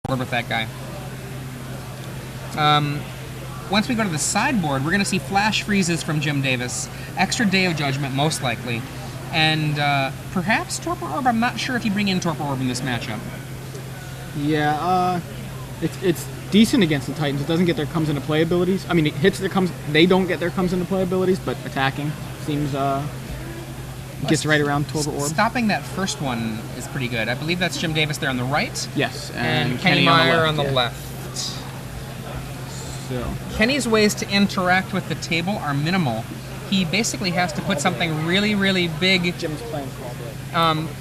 board with that guy. Once we go to the sideboard, we're going to see Flash Freezes from Jim Davis, extra Day of Judgment most likely, and perhaps Torpor Orb. I'm not sure if you bring in Torpor Orb in this matchup. Yeah, it's decent against the Titans. It doesn't get their comes into play abilities. I mean, it hits their comes. They don't get their comes into play abilities, but attacking seems gets right around Torpor Orb. Stopping that first one is pretty good. I believe that's Jim Davis there on the right. Yes, and Kenny Meyer on the yeah. left. So. Kenny's ways to interact with the table are minimal. He basically has to put something really, really big. Jim's playing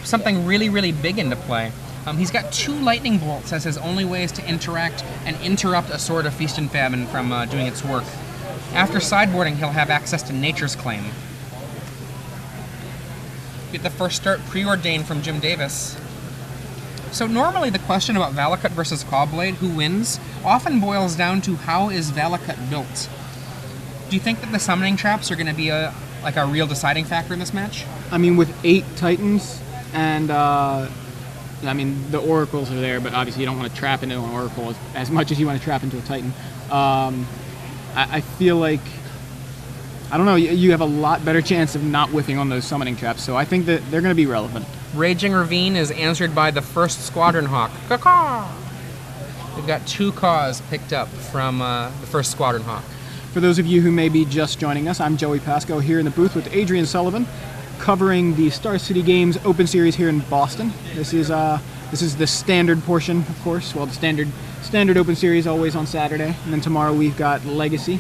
something really, really big into play. He's got 2 lightning bolts as his only ways to interact and interrupt a Sword of Feast and Famine from doing its work. After sideboarding, he'll have access to Nature's Claim. Get the first start preordained from Jim Davis. So normally the question about Valakut versus Clawblade, who wins, often boils down to how is Valakut built. Do you think that the summoning traps are going to be a real deciding factor in this match? I mean, with 8 Titans and I mean the Oracles are there, but obviously you don't want to trap into an Oracle as much as you want to trap into a Titan. I feel like, I don't know, you have a lot better chance of not whiffing on those summoning traps, so I think that they're going to be relevant. Raging Ravine is answered by the first Squadron Hawk. Caw-caw! We've got 2 caws picked up from the first Squadron Hawk. For those of you who may be just joining us, I'm Joey Pasco here in the booth with Adrian Sullivan, covering the Star City Games Open Series here in Boston. This is the standard portion, of course. Well, the standard Open Series always on Saturday, and then tomorrow we've got Legacy.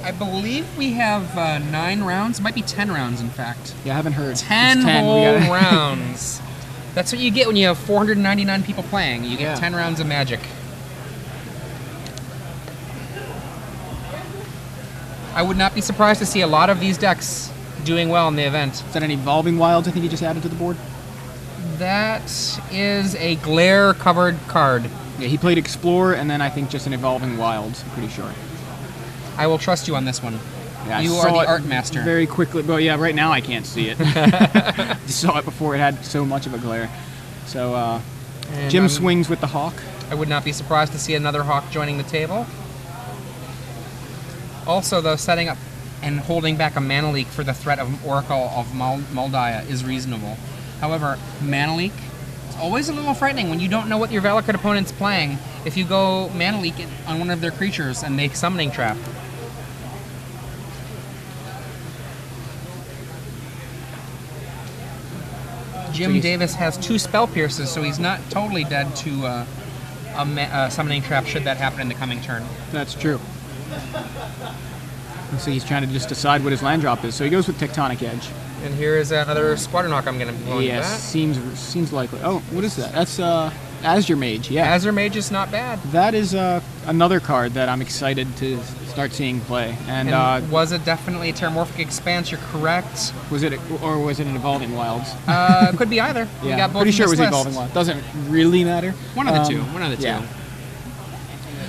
I believe we have 9 rounds. It might be 10 rounds, in fact. Yeah, I haven't heard. 10 whole rounds. That's what you get when you have 499 people playing. You get 10 rounds of Magic. I would not be surprised to see a lot of these decks doing well in the event. Is that an Evolving Wilds I think you just added to the board? That is a glare-covered card. Yeah, he played Explorer and then I think just an Evolving Wilds, I'm pretty sure. I will trust you on this one. Yeah, you are the art master. Very quickly. Well, yeah, right now I can't see it. Saw it before it had so much of a glare. So, Jim swings with the Hawk. I would not be surprised to see another Hawk joining the table. Also, though, setting up and holding back a Mana Leak for the threat of Oracle of Moldiah is reasonable. However, Mana Leak, it's always a little frightening when you don't know what your Valakut opponent's playing. If you go Mana Leak on one of their creatures and make Summoning Trap. Jim Davis has 2 Spell Pierces, so he's not totally dead to a Summoning Trap should that happen in the coming turn. That's true. So he's trying to just decide what his land drop is. So he goes with Tectonic Edge. And here is another Squadron Hawk I'm going to be going Yes, that. seems likely. Oh, what is that? That's Azure Mage, yeah. Azure Mage is not bad. That is another card that I'm excited to start seeing play. And was it definitely a Terramorphic Expanse? You're correct. Was it an Evolving Wilds? Could be either. Yeah, we got both pretty sure it was list. Evolving Wilds. Doesn't really matter. One of the two. One of the two. Yeah.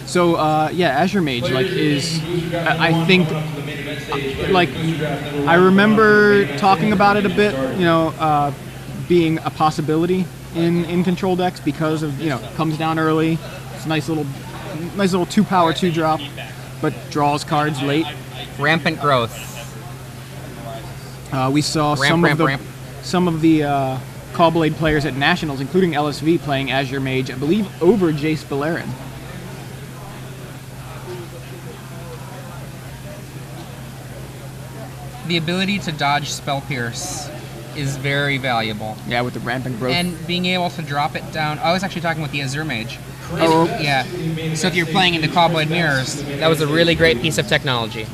So Azure Mage is I think I remember talking about it a bit, being a possibility in control decks because of comes down early. It's a nice little 2-power 2-drop, but draws cards late. Rampant growth. We saw some of the Callblade players at Nationals, including LSV, playing Azure Mage, I believe, over Jace Beleren. The ability to dodge Spell Pierce is very valuable. Yeah, with the Rampant Growth. And being able to drop it down. I was actually talking with the Azure Mage. Oh. Yeah. So if you're playing into Callblade Mirrors, that was a really great piece of technology.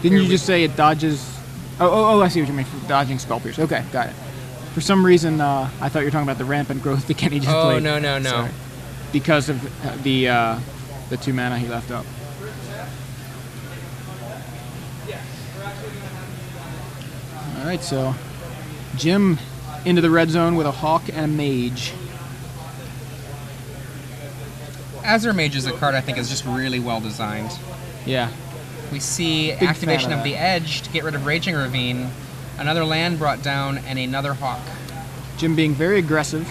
Didn't you just say it dodges... Oh, I see what you mean. For dodging Spell Pierce. Okay, got it. For some reason, I thought you were talking about the Rampant Growth that Kenny just played. Oh, no. Sorry. Because of the 2 mana he left up. All right, so Jim into the red zone with a Hawk and a Mage. Azure Mage is a card I think is just really well designed. Yeah. We see Big activation fan of the Edge to get rid of Raging Ravine, another land brought down, and another Hawk. Jim being very aggressive.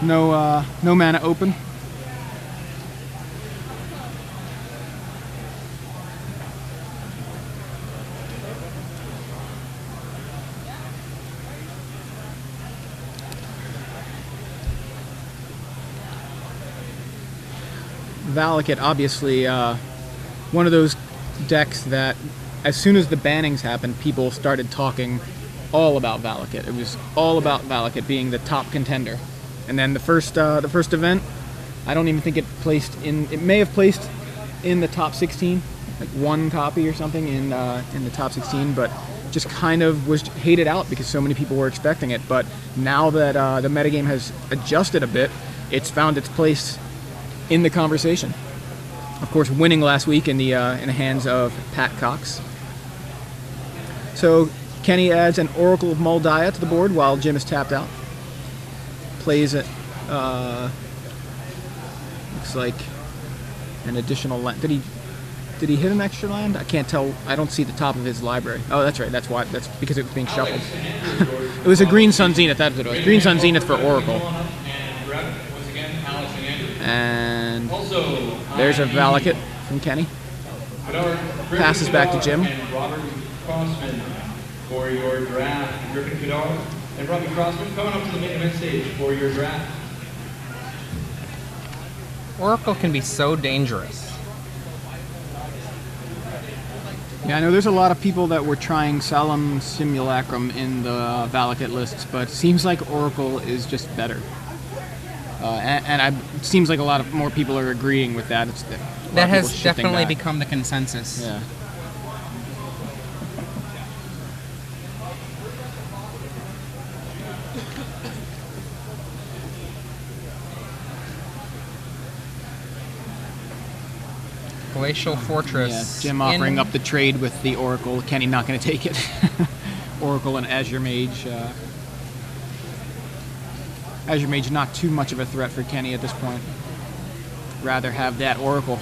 No mana open. Valakut, obviously, one of those decks that, as soon as the bannings happened, people started talking all about Valakut. It was all about Valakut being the top contender. And then the first event, I don't even think it placed in. It may have placed in the top 16, like one copy or something in the top 16, but just kind of was hated out because so many people were expecting it. But now that the metagame has adjusted a bit, it's found its place in the conversation. Of course, winning last week in the hands of Pat Cox. So Kenny adds an Oracle of Moldiah to the board while Jim is tapped out. Plays it. Looks like an additional land. Did he hit an extra land? I can't tell. I don't see the top of his library. Oh, that's right. That's why. That's because it was being shuffled. It was a Green Sun Zenith. That's what it was. Green Sun Zenith for Oracle. And there's a Valakut from Kenny. Passes back to Jim. For your draft, Griffin Kadar and Robbie Crossman coming up to the main event stage for your draft. Oracle can be so dangerous. Yeah, I know there's a lot of people that were trying Solemn Simulacrum in the Valakut lists, but it seems like Oracle is just better. It seems like a lot of more people are agreeing with that. That has definitely become the consensus. Yeah. Glacial Fortress. Yeah, Jim offering up the trade with the Oracle. Kenny not going to take it. Oracle and Azure Mage. Azure Mage not too much of a threat for Kenny at this point. Rather have that Oracle.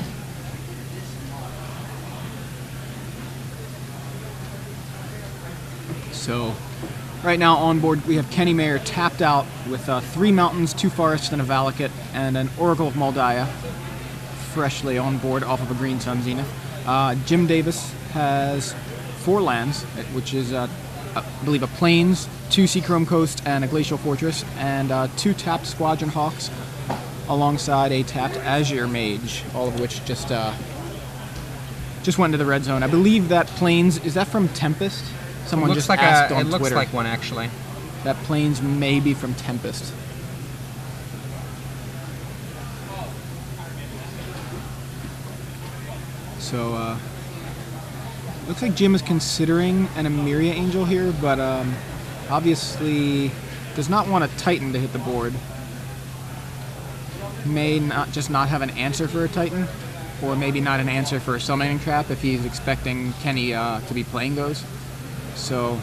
So, right now on board we have Kenny Mayer tapped out with 3 Mountains, 2 Forests, and a Valakut, and an Oracle of Moldiah freshly on board off of a Green Sun Zenith. Jim Davis has 4 lands, which is, I believe, a Plains, 2 Seachrome Coast, and a Glacial Fortress, and 2 tapped Squadron Hawks, alongside a tapped Azure Mage, all of which just went into the red zone. I believe that Plains, is that from Tempest? Someone just asked on Twitter. It looks like one, actually. That Plains may be from Tempest. So, looks like Jim is considering an Emeria Angel here, but obviously does not want a Titan to hit the board. May not have an answer for a Titan, or maybe not an answer for a Summoning Trap if he's expecting Kenny to be playing those. So,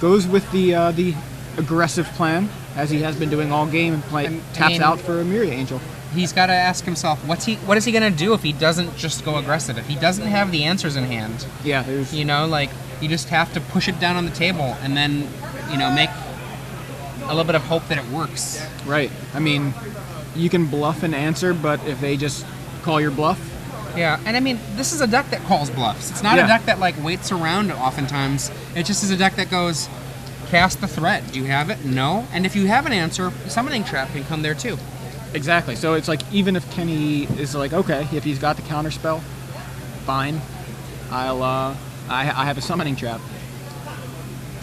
goes with the aggressive plan, as he has been doing all game, and taps out for a Emeria Angel. He's got to ask himself, what is he going to do if he doesn't just go aggressive? If he doesn't have the answers in hand, yeah, there's, you just have to push it down on the table and then, make a little bit of hope that it works. Right. I mean, you can bluff an answer, but if they just call your bluff. Yeah, and I mean, this is a deck that calls bluffs. It's not a deck that waits around oftentimes. It just is a deck that goes, cast the threat. Do you have it? No. And if you have an answer, Summoning Trap can come there too. Exactly. So it's like, even if Kenny is like, okay, if he's got the counter spell, fine. I have a Summoning Trap.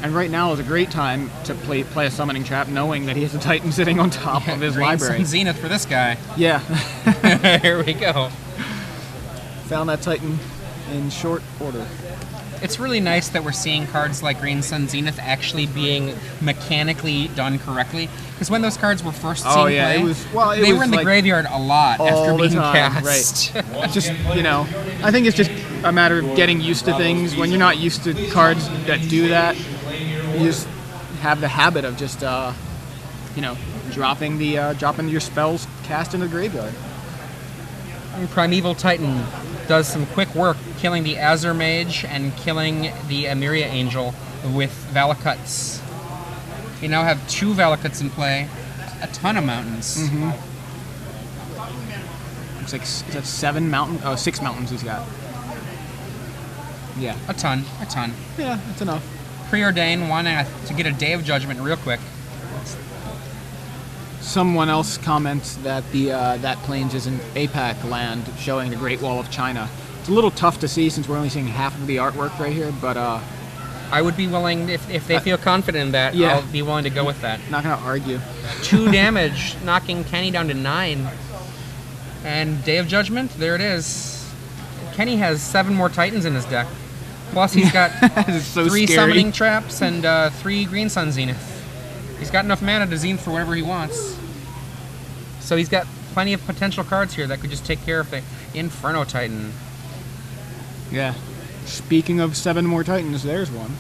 And right now is a great time to play a Summoning Trap, knowing that he has a Titan sitting on top of his library. Sun Zenith for this guy. Yeah. Here we go. Found that Titan in short order. It's really nice that we're seeing cards like Green Sun Zenith actually being mechanically done correctly. Because when those cards were first seen play, they were in the graveyard a lot after being cast. Right. Just, I think it's just a matter of getting used to things. When you're not used to cards that do that, you just have the habit of just, dropping your spells cast into the graveyard. And Primeval Titan does some quick work, killing the Azure Mage and killing the Emeria Angel with Valakuts. We now have 2 Valakuts in play. a ton of mountains. Looks like is that 6 mountains he's got. Yeah. A ton. Yeah, that's enough. Preordain wanting to get a Day of Judgment real quick. Someone else comments that that plains is an APAC land showing the Great Wall of China. It's a little tough to see since we're only seeing half of the artwork right here, but I would be willing, if they feel confident in that, yeah. I'll be willing to go with that. Not gonna argue. 2 damage, knocking Kenny down to 9. And Day of Judgment, there it is. Kenny has 7 more Titans in his deck. Plus he's got so 3 scary. Summoning Traps and 3 Green Sun Zenith. He's got enough mana to Zenith for whatever he wants. So he's got plenty of potential cards here that could just take care of the Inferno Titan. Yeah. Speaking of 7 more Titans, there's one.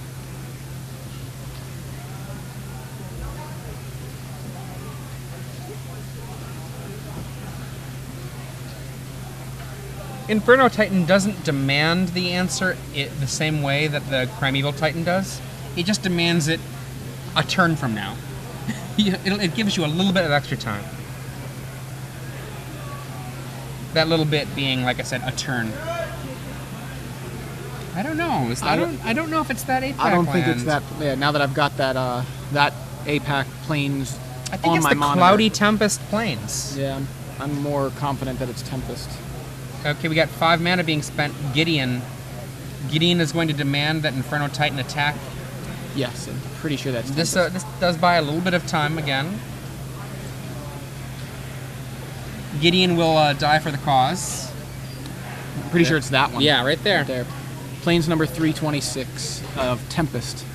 Inferno Titan doesn't demand the answer the same way that the Primeval Titan does. It just demands it a turn from now. It gives you a little bit of extra time. That little bit being, like I said, a turn. I don't know. I don't know if it's that APAC I don't think land. it's that. Yeah, now that I've got that that APAC plains I think on it's my the monitor. Cloudy Tempest Plains. Yeah, I'm more confident that it's Tempest. Okay, we got 5 mana being spent. Gideon. Gideon is going to demand that Inferno Titan attack. Yes, I'm pretty sure that's This Tempest. this does buy a little bit of time again. Gideon will die for the cause. I'm pretty sure it's that one. Yeah, right there. Right there. Plains number 326 of Tempest.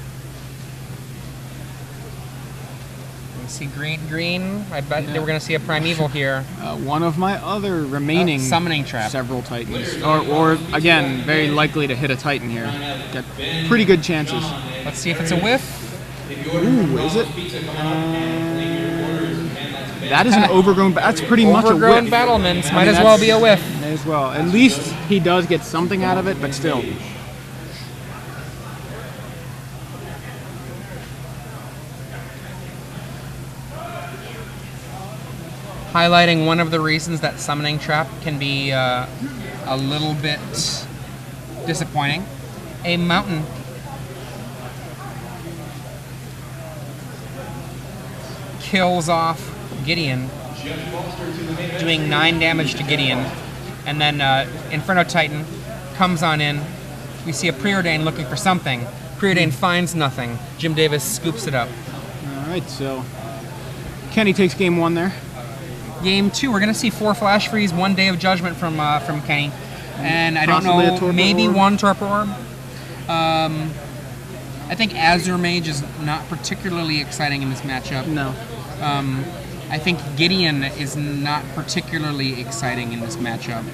You see green. I bet that we're going to see a Primeval here. One of my other remaining Summoning Trap. several Titans. Or again, very likely to hit a Titan here. Got pretty good chances. Let's see if it's a whiff. Ooh, is it? That is an overgrown. That's pretty much a Overgrown whiff. battlements. I Might mean, as well be a whiff. May as well. At least he does get something out of it, but still. Highlighting one of the reasons that Summoning Trap can be a little bit disappointing. A mountain. Kills off Gideon, doing 9 damage to Gideon. And then Inferno Titan comes on in. We see a Preordain looking for something. Preordain finds nothing. Jim Davis scoops it up. All right, so Kenny takes game 1 there. Game 2, we're going to see 4 Flash Freeze, 1 Day of Judgment from Kenny. And I don't Possibly a know, Torpor maybe Orb? 1 Torpor Orb. I think Azure Mage is not particularly exciting in this matchup. No. I think Gideon is not particularly exciting in this matchup.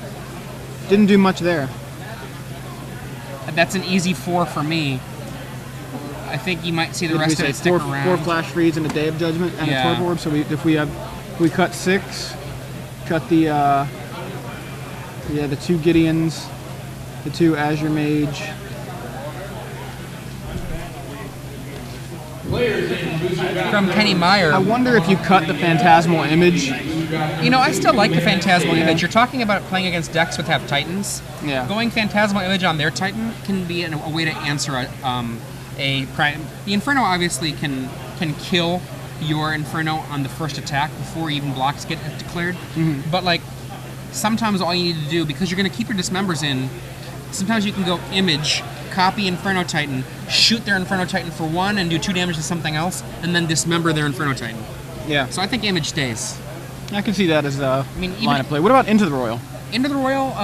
Didn't do much there. That's an easy 4 for me. I think you might see the Did we rest of say it stick around. 4 Flash Freeze and a Day of Judgment and Yeah. a Torpor Orb? So if we cut 6, cut the 2 Gideons, the 2 Azure Mage. From Kenny Meyer. I wonder if you cut the Phantasmal Image. You know, I still like the Phantasmal Image. You're talking about playing against decks with have Titans. Yeah. Going Phantasmal Image on their Titan can be a way to answer a prime. The Inferno obviously can kill your Inferno on the first attack before even blocks get declared. Mm-hmm. But like sometimes all you need to do, because you're going to keep your Dismembers in, sometimes you can go Image, copy Inferno Titan, shoot their Inferno Titan for 1 and do 2 damage to something else, and then dismember their Inferno Titan. Yeah. So I think Image stays. I can see that as a mean, even- line of play. What about Into the Royal? Into the Royal,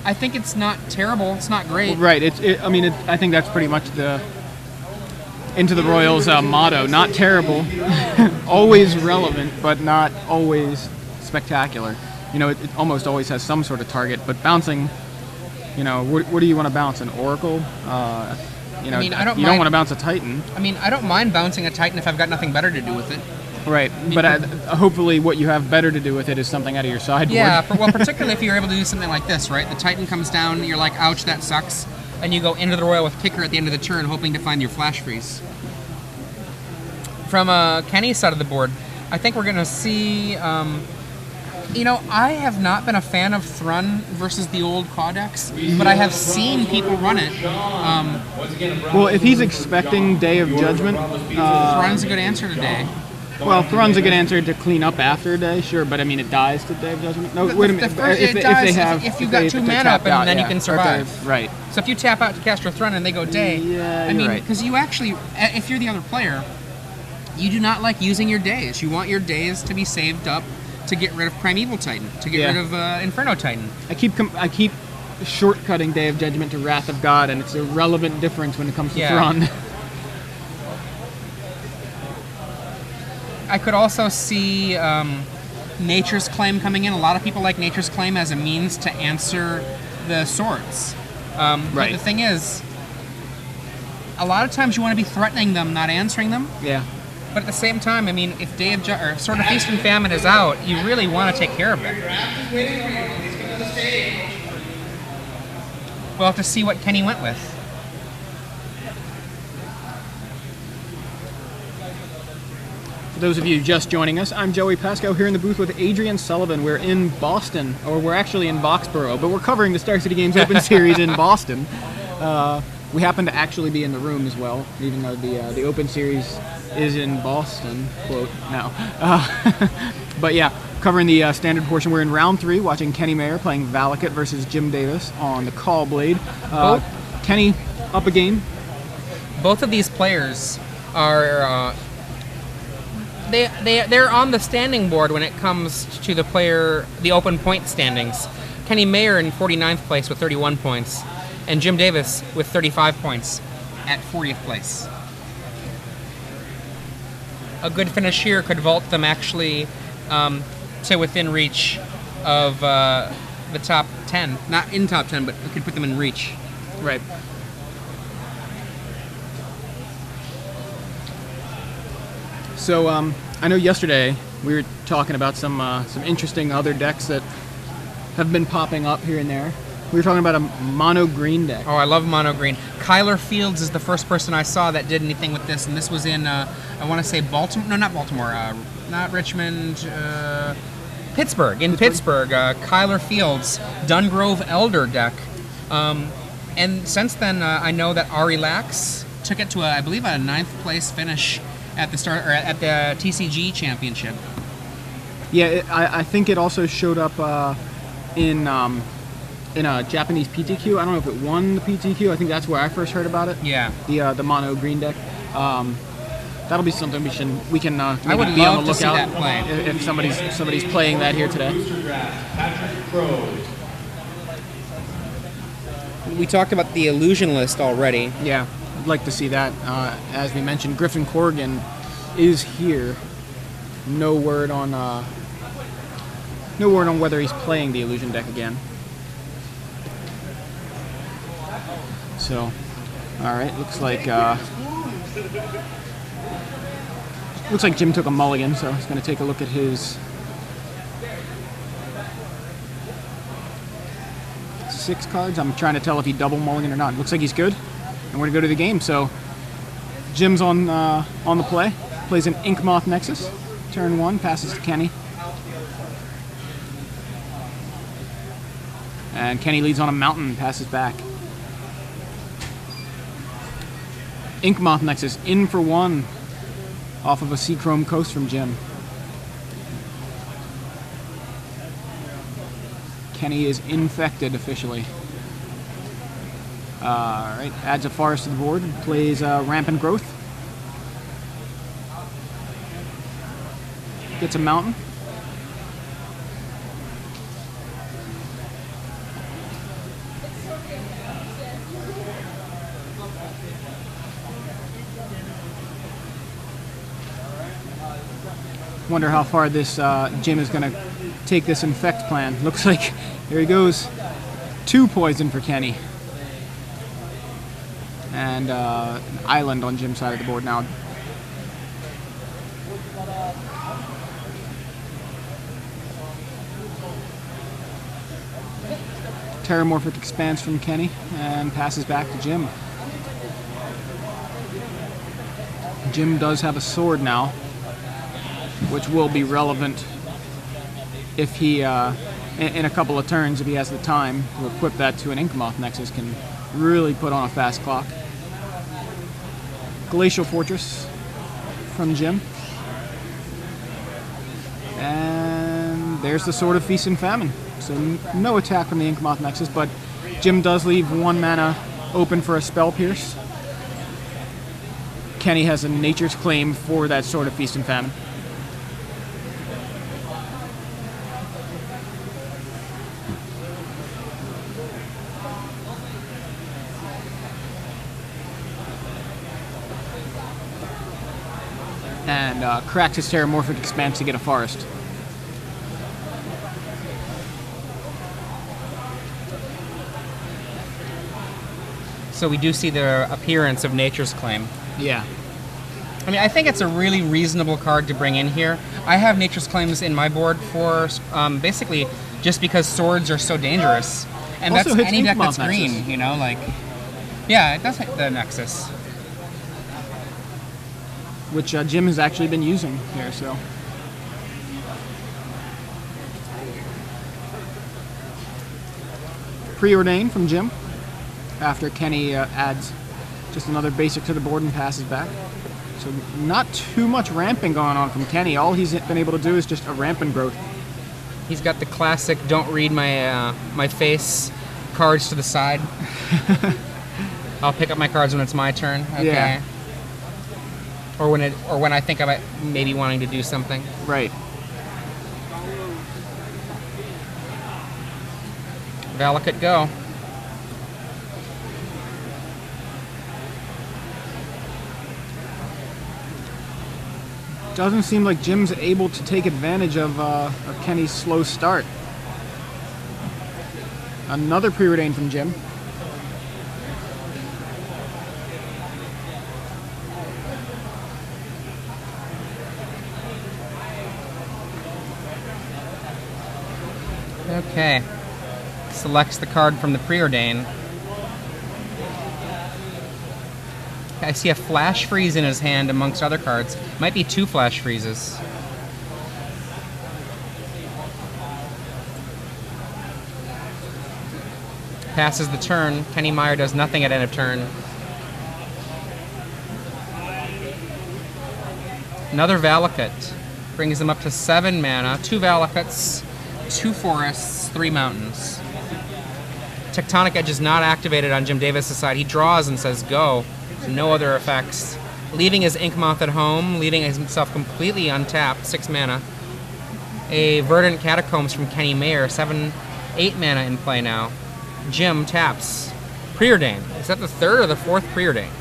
I think it's not terrible. It's not great. Right. I think that's pretty much the Into the Royal's motto. Not terrible, always relevant, but not always spectacular. You know, it almost always has some sort of target, but bouncing. You know, what do you want to bounce? An Oracle? You know, I mean, I don't you mind- don't want to bounce a Titan. I mean, I don't mind bouncing a Titan if I've got nothing better to do with it. Right, but hopefully what you have better to do with it is something out of your sideboard. Yeah, particularly if you're able to do something like this, right? The Titan comes down, you're like, ouch, that sucks. And you go into the Royal with Kicker at the end of the turn, hoping to find your Flash Freeze. From Kenny's side of the board, I think we're going to see... I have not been a fan of Thrun versus the old Codex, but I have seen people run it. Well, if he's expecting Day of Judgment... Thrun's a good answer today. Well, Thrun's a good answer to clean up after Day, sure, but I mean, it dies to Day of Judgment? No, wait a minute. If you've got 2 mana up and then you can survive. Right. So if you tap out to cast your Thrun and they go Day, because you actually, if you're the other player, you do not like using your days. You want your days to be saved up to get rid of Primeval Titan, to get rid of Inferno Titan. I keep shortcutting Day of Judgment to Wrath of God, and it's a relevant difference when it comes to Thrun. I could also see Nature's Claim coming in. A lot of people like Nature's Claim as a means to answer the swords. But the thing is, a lot of times you want to be threatening them, not answering them. Yeah. But at the same time, I mean, if Sword of Feast and Famine is out, you really want to take care of it. We'll have to see what Kenny went with. For those of you just joining us, I'm Joey Pascoe here in the booth with Adrian Sullivan. We're in Boston, or we're actually in Boxborough, but we're covering the Star City Games Open Series in Boston. We happen to actually be in the room as well, even though the Open Series is in Boston, quote, no. But yeah, covering the standard portion. We're in round 3, watching Kenny Mayer playing Valakut versus Jim Davis on the Call Blade. Kenny up a game. Both of these players are they're on the standing board when it comes to the open point standings. Kenny Mayer in 49th place with 31 points, and Jim Davis with 35 points at 40th place. A good finish here could vault them actually to within reach of the top 10. Not in top 10, but it could put them in reach. Right. So I know yesterday we were talking about some interesting other decks that have been popping up here and there. We were talking about a mono green deck. Oh, I love mono green. Kyler Fields is the first person I saw that did anything with this, and this was in, I want to say Baltimore. No, not Baltimore. Not Richmond. Pittsburgh. In Pittsburgh, Kyler Fields, Dungrove Elder deck. And since then, I know that Ari Lax took it to I believe a 9th place finish at the TCG Championship. Yeah, I think it also showed up in a Japanese PTQ. I don't know if it won the PTQ. I think that's where I first heard about it. Yeah. The mono green deck. That'll be something we can I would be love on the to see lookout that play. if somebody's playing that here today. We talked about the illusion list already. Yeah, I'd like to see that. As we mentioned, Griffin Corrigan is here. No word on whether he's playing the illusion deck again. So, all right, looks like Jim took a mulligan, so he's going to take a look at his 6 cards. I'm trying to tell if he double mulligan or not. Looks like he's good, and we're going to go to the game. So, Jim's on the play. Plays an Inkmoth Nexus. Turn 1, passes to Kenny. And Kenny leads on a mountain, passes back. Inkmoth Nexus in for 1 off of a Seachrome Coast from Jim. Kenny is infected officially. Alright, adds a forest to the board, plays Rampant Growth. Gets a mountain. Wonder how far this Jim is going to take this infect plan. Looks like there he goes. 2 poison for Kenny. And an island on Jim's side of the board now. Terramorphic Expanse from Kenny and passes back to Jim. Jim does have a sword now. which will be relevant if he, in a couple of turns, if he has the time to equip that to an Inkmoth Nexus, can really put on a fast clock. Glacial Fortress from Jim. And there's the Sword of Feast and Famine. So no attack from the Inkmoth Nexus, but Jim does leave 1 mana open for a Spell Pierce. Kenny has a Nature's Claim for that Sword of Feast and Famine. And cracks his Terramorphic Expanse to get a Forest. So we do see the appearance of Nature's Claim. Yeah. I mean, I think it's a really reasonable card to bring in here. I have Nature's Claims in my board for basically just because swords are so dangerous. And Also that's hits any deck Inkmoth that's green, Nexus. you know, like... Yeah, it does hit the Nexus. Which Jim has actually been using here, so... Preordain from Jim, after Kenny adds just another basic to the board and passes back. So not too much ramping going on from Kenny. All he's been able to do is just a rampant growth. He's got the classic "don't read my my face" cards to the side. I'll pick up my cards when it's my turn. Okay. Yeah. Or when I think about maybe wanting to do something. Right. Valakut, go. Doesn't seem like Jim's able to take advantage of Kenny's slow start. Another Preordain from Jim. Okay. Selects the card from the Preordain. I see a Flash Freeze in his hand amongst other cards. Might be 2 Flash Freezes. Passes the turn. Kenny Meyer does nothing at end of turn. Another Valakut. Brings him up to 7 mana. 2 Valakuts, 2 forests, 3 mountains. Tectonic Edge is not activated on Jim Davis' side. He draws and says go. No other effects. Leaving his Inkmoth at home, leaving himself completely untapped, 6 mana. A Verdant Catacombs from Kenny Mayer, 8 mana in play now. Jim taps. Preordain. Is that the 3rd or the 4th Preordain?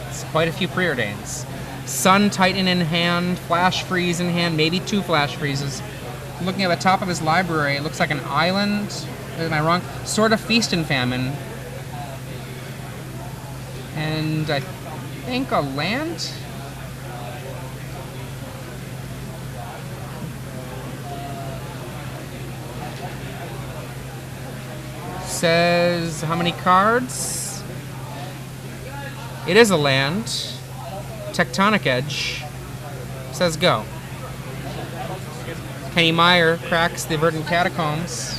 It's quite a few Preordains. Sun Titan in hand, Flash Freeze in hand, maybe 2 Flash Freezes. Looking at the top of his library, it looks like an island. Am I wrong? Sword of Feast and Famine. And I think a land? Says how many cards? It is a land. Tectonic Edge. Says go. Kenny Meyer cracks the Verdant Catacombs.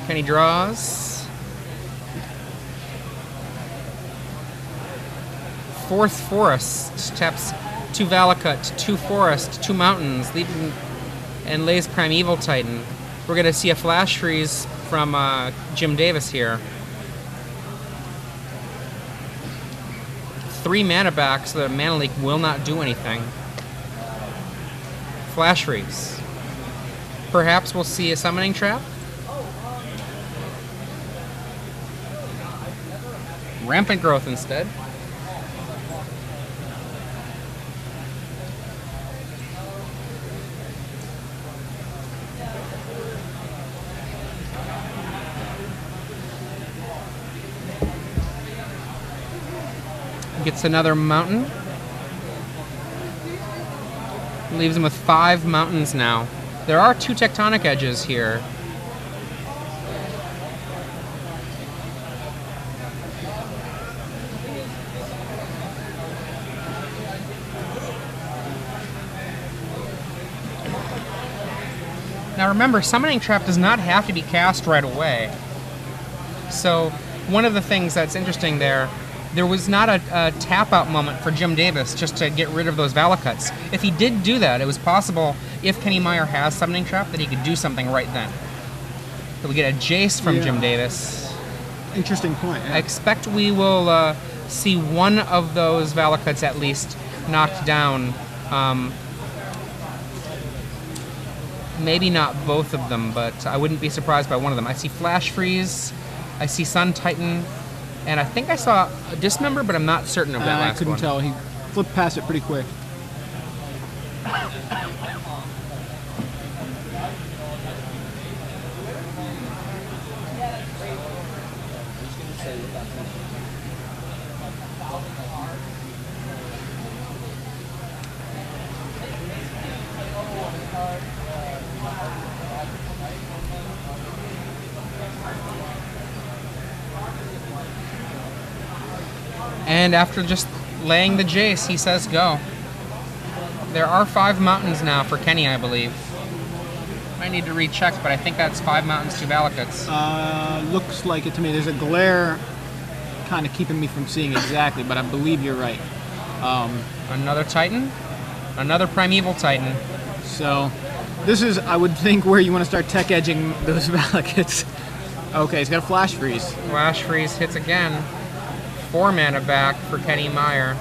Kenny draws. 4th Forest. Taps 2 Valakut, 2 Forest, 2 Mountains, leaving and lays Primeval Titan. We're going to see a Flash Freeze from Jim Davis here. 3 mana back so that Mana Leak will not do anything. Flash Freeze. Perhaps we'll see a Summoning Trap. Rampant Growth instead. Gets another mountain. Leaves him with 5 mountains now. There are 2 tectonic edges here. Now remember, Summoning Trap does not have to be cast right away. So one of the things that's interesting there was not a tap-out moment for Jim Davis just to get rid of those Valakuts. If he did do that, it was possible, if Kenny Meyer has Summoning Trap, that he could do something right then. So we get a Jace from Jim Davis. Interesting point. Yeah. I expect we will see one of those Valakuts at least knocked down. Maybe not both of them, but I wouldn't be surprised by one of them. I see Flash Freeze, I see Sun Titan, and I think I saw a Dismember, but I'm not certain of that last one. I couldn't tell. He flipped past it pretty quick. And after just laying the Jace, he says go. There are 5 mountains now for Kenny, I believe. I need to recheck, but I think that's 5 mountains, 2 Valakuts. Looks like it to me. There's a glare kind of keeping me from seeing exactly, but I believe you're right. Another Titan? Another Primeval Titan. So this is, I would think, where you want to start tech edging those Valakuts. Okay, he's got a Flash Freeze. Flash Freeze hits again. 4 mana back for Kenny Meyer.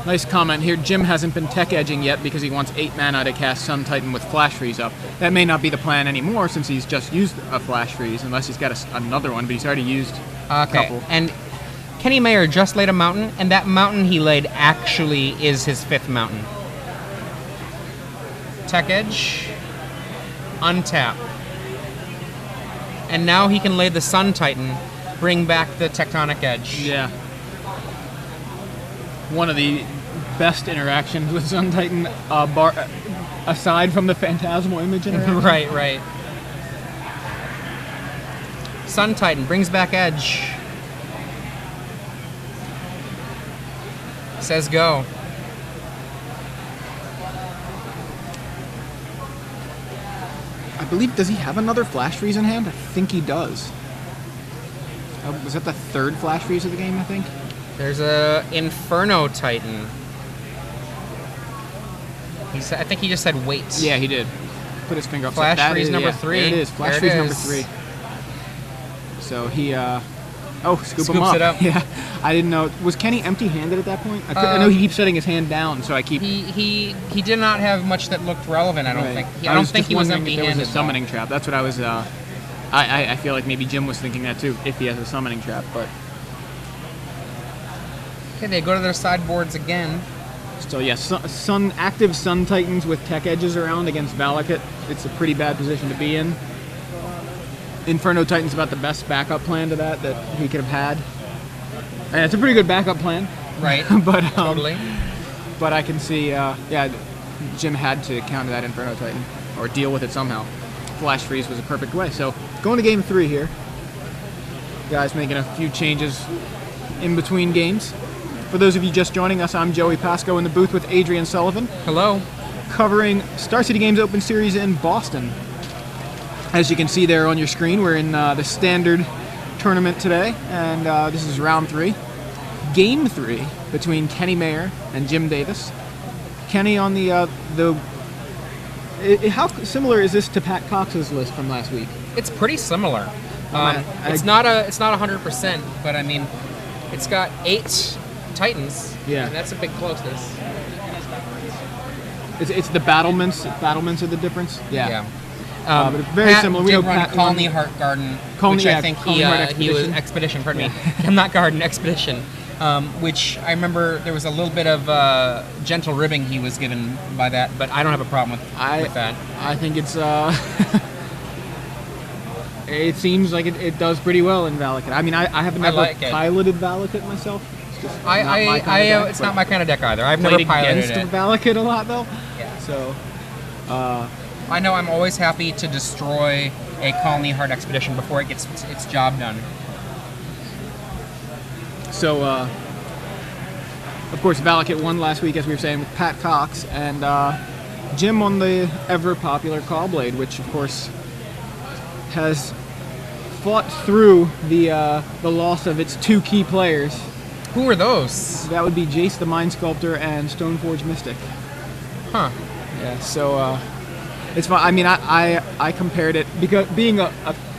Nice comment here. Jim hasn't been tech edging yet because he wants 8 mana to cast Sun Titan with Flash Freeze up. That may not be the plan anymore since he's just used a Flash Freeze, unless he's got another one, but he's already used a couple. And Kenny Meyer just laid a mountain, and that mountain he laid actually is his 5th mountain. Tech Edge. Untap. And now he can lay the Sun Titan, bring back the Tectonic Edge. Yeah. One of the best interactions with Sun Titan, aside from the Phantasmal Image interaction. Right. Sun Titan brings back Edge. Says go. I believe, does he have another Flash Freeze in hand? I think he does. Was that the 3rd Flash Freeze of the game, I think? There's a Inferno Titan. I think he just said wait. Yeah, he did. Put his finger up. Flash so Freeze number 3. There it is. Flash Freeze number 3. So he, scoops him up. It up. Yeah, I didn't know. Was Kenny empty-handed at that point? I know he keeps setting his hand down, so I keep. He did not have much that looked relevant. I don't think. I don't think he was empty-handed. There was a summoning trap. That's what I was. I feel like maybe Jim was thinking that too, if he has a summoning trap. But okay, they go to their sideboards again. So yeah, active Sun Titans with tech edges around against Valakut. It's a pretty bad position to be in. Inferno Titan's about the best backup plan to that he could have had. And it's a pretty good backup plan. Right. But totally. But I can see, Jim had to counter that Inferno Titan or deal with it somehow. Flash Freeze was a perfect way. So going to game 3 here. Guys making a few changes in between games. For those of you just joining us, I'm Joey Pasco in the booth with Adrian Sullivan. Hello. Covering Star City Games Open Series in Boston. As you can see there on your screen, we're in the standard tournament today, and this is round 3. Game 3 between Kenny Meyer and Jim Davis. Kenny on how similar is this to Pat Cox's list from last week? It's pretty similar. It's not 100%, but I mean, it's got 8 Titans. Yeah, and that's a big closeness. It's the battlements. Battlements are the difference. Yeah. But it's very similar. We did know run Pat Colony Heart Garden, which I think he was Expedition. Pardon me, I'm not Garden, Expedition. Which I remember there was a little bit of gentle ribbing he was given by that, but I don't have a problem with that. I think it's It seems like it does pretty well in Valakut. I mean, I have never like it. piloted Valakut myself. It's just not my kind of deck, It's but not my kind of deck either. I've never played piloted against it. Valakut a lot though. Yeah. So I know I'm always happy to destroy a Colony Heart expedition before it gets its job done. So, of course, Valakut won last week, as we were saying, with Pat Cox, and Jim won the ever-popular Callblade, which, of course, has fought through the loss of its two key players. Who are those? That would be Jace the Mind Sculptor and Stoneforge Mystic. Huh. Yeah, so it's fun. I mean, I compared it, because being a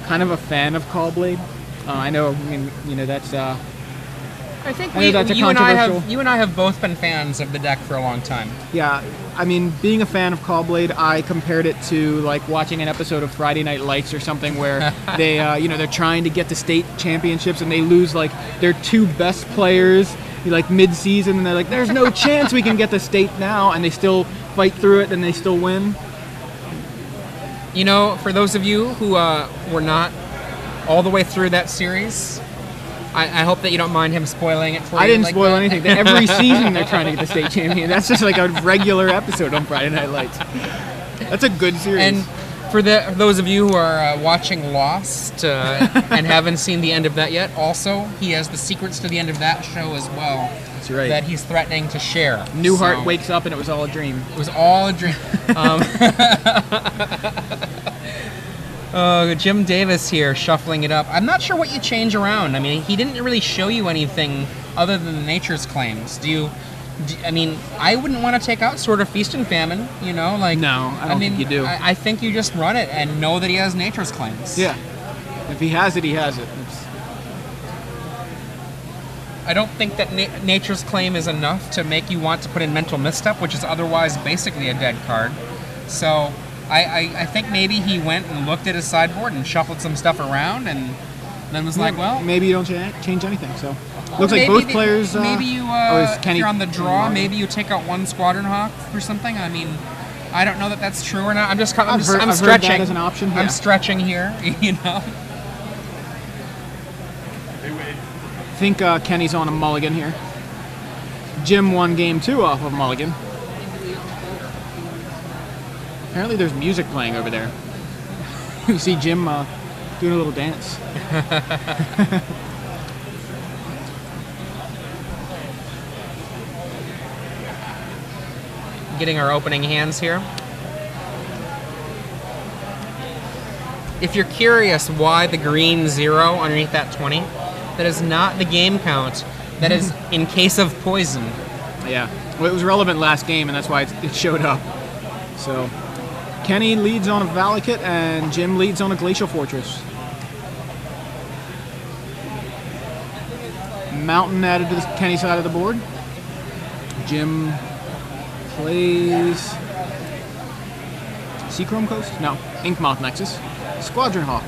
kind of a fan of Callblade, I know, I mean, you know, that's... I think I know that's a you and controversial- I have both been fans of the deck for a long time. Yeah, I mean, being a fan of Callblade, I compared it to like watching an episode of Friday Night Lights or something where they, they're trying to get to state championships and they lose like their two best players like mid-season, and they're like, "There's no chance we can get to state now," and they still fight through it and they still win. You know, for those of you who were not all the way through that series, I hope that you don't mind him spoiling it for you. I didn't like spoil that. anything. Every season they're trying to get the state champion. That's just like a regular episode on Friday Night Lights. That's a good series. And for those of you who are watching Lost and haven't seen the end of that yet, also, he has the secrets to the end of that show as well. That's right. That he's threatening to share. Newhart wakes up and it was all a dream. It was all a dream. Jim Davis here, shuffling it up. I'm not sure what you change around. I mean, he didn't really show you anything other than the Nature's Claims. I mean, I wouldn't want to take out Sword of Feast and Famine, you know? Like, No, I don't think you do. I think you just run it and know that he has Nature's Claims. Yeah. If he has it, he has it. I don't think that Nature's Claim is enough to make you want to put in Mental Misstep, which is otherwise basically a dead card. So I think maybe he went and looked at his sideboard and shuffled some stuff around and then was like, well... Maybe you don't change anything, so... Looks like maybe both players... maybe you, is if Kenny you're on the draw, Kenny maybe you take out one Squadron Hawk or something. I mean, I don't know that that's true or not. I'm I've heard stretching. that as an option, yeah. I'm stretching here, you know? I think Kenny's on a mulligan here. Jim won game 2 off of mulligan. Apparently there's music playing over there. You see Jim doing a little dance. Getting our opening hands here. If you're curious why the green 0 underneath that 20, that is not the game count. That is in case of poison. Yeah. Well, it was relevant last game, and that's why it showed up. So, Kenny leads on a Valakut, and Jim leads on a Glacial Fortress. Mountain added to the Kenny side of the board. Jim plays Seachrome Coast? No, Inkmoth Nexus. Squadron Hawk.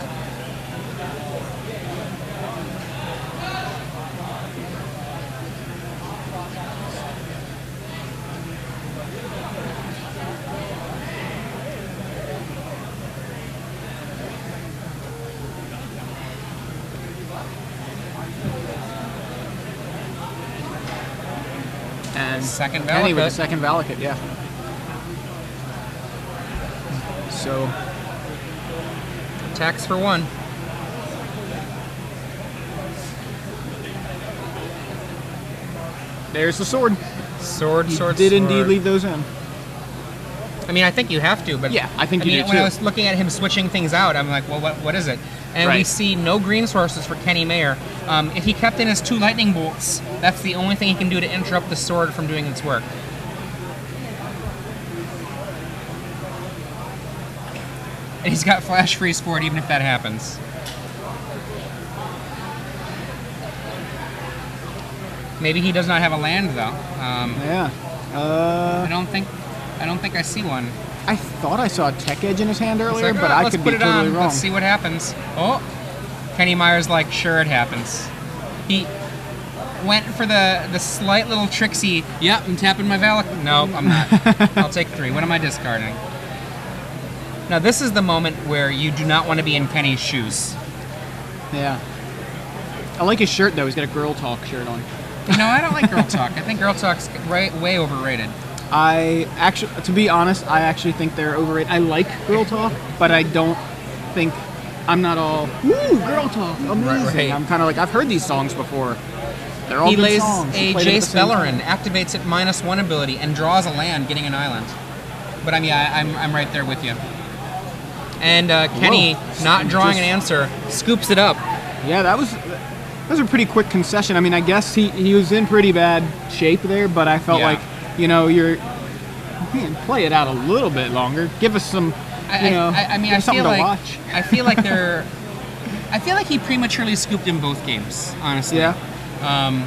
And Second Kenny with Valakut. the second Valakut, yeah. So, Attacks for 1. there's the sword. Sword, He sword, did sword. indeed leave those in. I mean, I think you have to, but Yeah, I think you do when I too. was looking at him switching things out, I'm like, well, what is it? And we Right. see no green sources for Kenny Mayer. If he kept in his 2 lightning bolts, that's the only thing he can do to interrupt the sword from doing its work. And he's got flash freeze for it, even if that happens. Maybe he does not have a land though. Yeah. I don't think I see one. I thought I saw a Tech Edge in his hand It's earlier, like, but oh, I let's could put be it totally on. wrong. Let's see what happens. Oh, Kenny Meyer's like, sure it happens. He went for the slight little tricksy. Yep, I'm tapping my Valak. No, I'm not. I'll take 3. What am I discarding? Now, this is the moment where you do not want to be in Kenny's shoes. Yeah. I like his shirt, though. He's got a Girl Talk shirt on. No, I don't like Girl Talk. I think Girl Talk's way overrated. To be honest, I actually think they're overrated. I like Girl Talk, but I don't think, I'm not all, ooh, Girl Talk, amazing. Right. I'm kind of like, I've heard these songs before. They're all He good lays songs. a Jace Bellerin, activates at -1 ability, and draws a land, getting an island. But I mean, I'm right there with you. And Kenny, not drawing an answer, scoops it up. Yeah, that was a pretty quick concession. I mean, I guess he was in pretty bad shape there, but I felt like, play it out a little bit longer. Give us some, something to watch. I feel like he prematurely scooped in both games, honestly. Yeah.